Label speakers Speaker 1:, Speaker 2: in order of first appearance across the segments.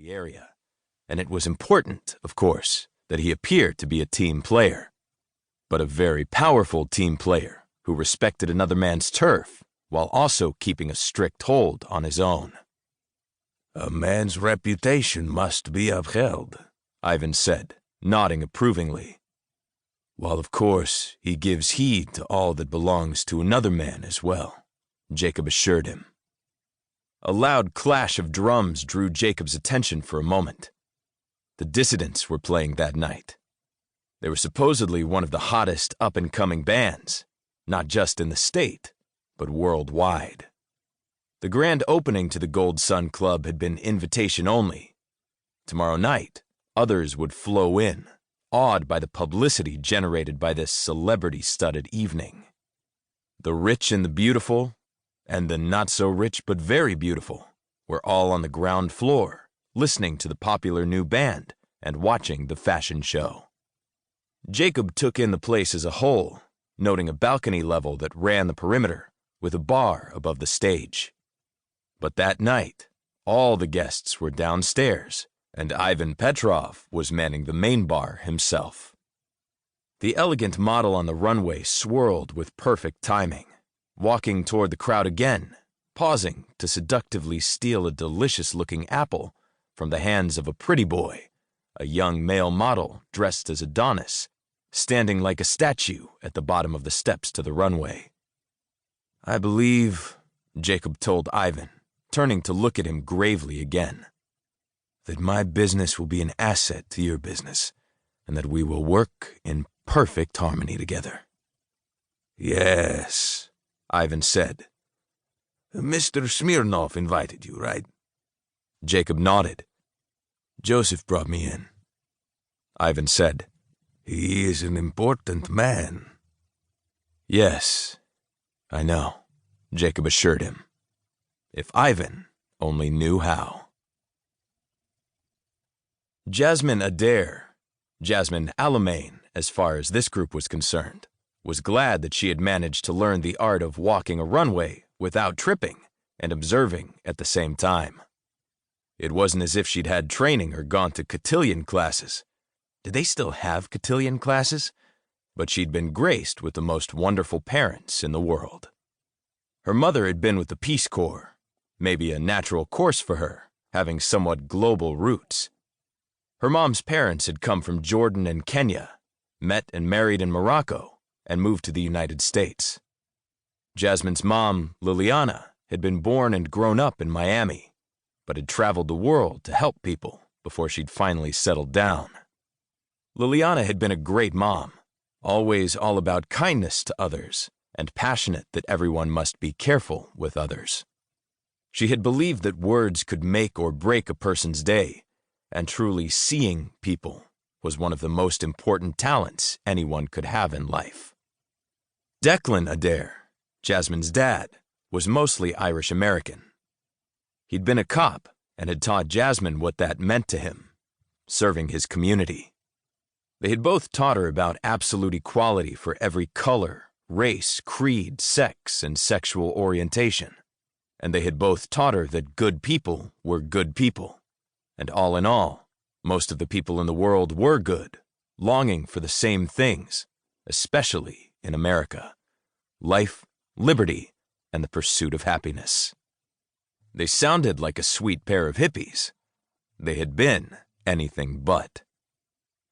Speaker 1: the area, and it was important, of course, that he appear to be a team player, but a very powerful team player who respected another man's turf while also keeping a strict hold on his own.
Speaker 2: "A man's reputation must be upheld,"
Speaker 1: Ivan said, nodding approvingly. "While of course he gives heed to all that belongs to another man as well," Jacob assured him. A loud clash of drums drew Jacob's attention for a moment. The Dissidents were playing that night. They were supposedly one of the hottest up-and-coming bands, not just in the state, but worldwide. The grand opening to the Gold Sun Club had been invitation only. Tomorrow night, others would flow in, awed by the publicity generated by this celebrity-studded evening. The rich and the beautiful, and the not-so-rich but very beautiful, were all on the ground floor, listening to the popular new band and watching the fashion show. Jacob took in the place as a whole, noting a balcony level that ran the perimeter with a bar above the stage. But that night, all the guests were downstairs, and Ivan Petrov was manning the main bar himself. The elegant model on the runway swirled with perfect timing, walking toward the crowd again, pausing to seductively steal a delicious-looking apple from the hands of a pretty boy, a young male model dressed as Adonis, standing like a statue at the bottom of the steps to the runway. "I believe," Jacob told Ivan, turning to look at him gravely again, "that my business will be an asset to your business, and that we will work in perfect harmony together."
Speaker 2: "Yes,"
Speaker 1: Ivan said.
Speaker 2: "Mr. Smirnov invited you, right?"
Speaker 1: Jacob nodded. "Joseph brought me in," Ivan said.
Speaker 2: "He is an important man."
Speaker 1: "Yes, I know," Jacob assured him. If Ivan only knew how. Jasmine Adair, Jasmine Alamain, as far as this group was concerned, was glad that she had managed to learn the art of walking a runway without tripping and observing at the same time. It wasn't as if she'd had training or gone to cotillion classes. Did they still have cotillion classes? But she'd been graced with the most wonderful parents in the world. Her mother had been with the Peace Corps, maybe a natural course for her, having somewhat global roots. Her mom's parents had come from Jordan and Kenya, met and married in Morocco, and moved to the United States. Jasmine's mom, Liliana, had been born and grown up in Miami, but had traveled the world to help people before she'd finally settled down. Liliana had been a great mom, always all about kindness to others, and passionate that everyone must be careful with others. She had believed that words could make or break a person's day, and truly seeing people was one of the most important talents anyone could have in life. Declan Adair, Jasmine's dad, was mostly Irish-American. He'd been a cop and had taught Jasmine what that meant to him, serving his community. They had both taught her about absolute equality for every color, race, creed, sex, and sexual orientation. And they had both taught her that good people were good people. And all in all, most of the people in the world were good, longing for the same things, especially in America: life, liberty, and the pursuit of happiness. They sounded like a sweet pair of hippies. They had been anything but.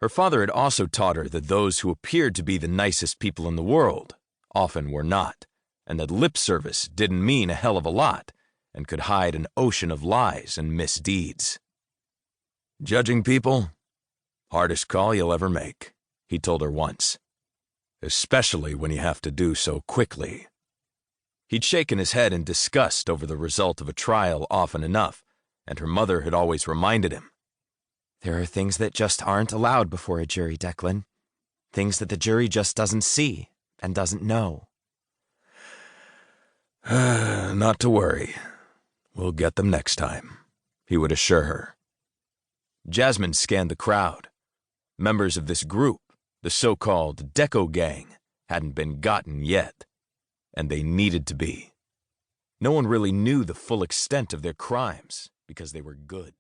Speaker 1: Her father had also taught her that those who appeared to be the nicest people in the world often were not, and that lip service didn't mean a hell of a lot and could hide an ocean of lies and misdeeds. "Judging people? Hardest call you'll ever make," he told her once. "Especially when you have to do so quickly." He'd shaken his head in disgust over the result of a trial often enough, and her mother had always reminded him,
Speaker 3: "There are things that just aren't allowed before a jury, Declan. Things that the jury just doesn't see and doesn't know."
Speaker 1: "Not to worry. We'll get them next time," he would assure her. Jasmine scanned the crowd. Members of this group, the so-called Deco Gang, hadn't been gotten yet, and they needed to be. No one really knew the full extent of their crimes because they were good.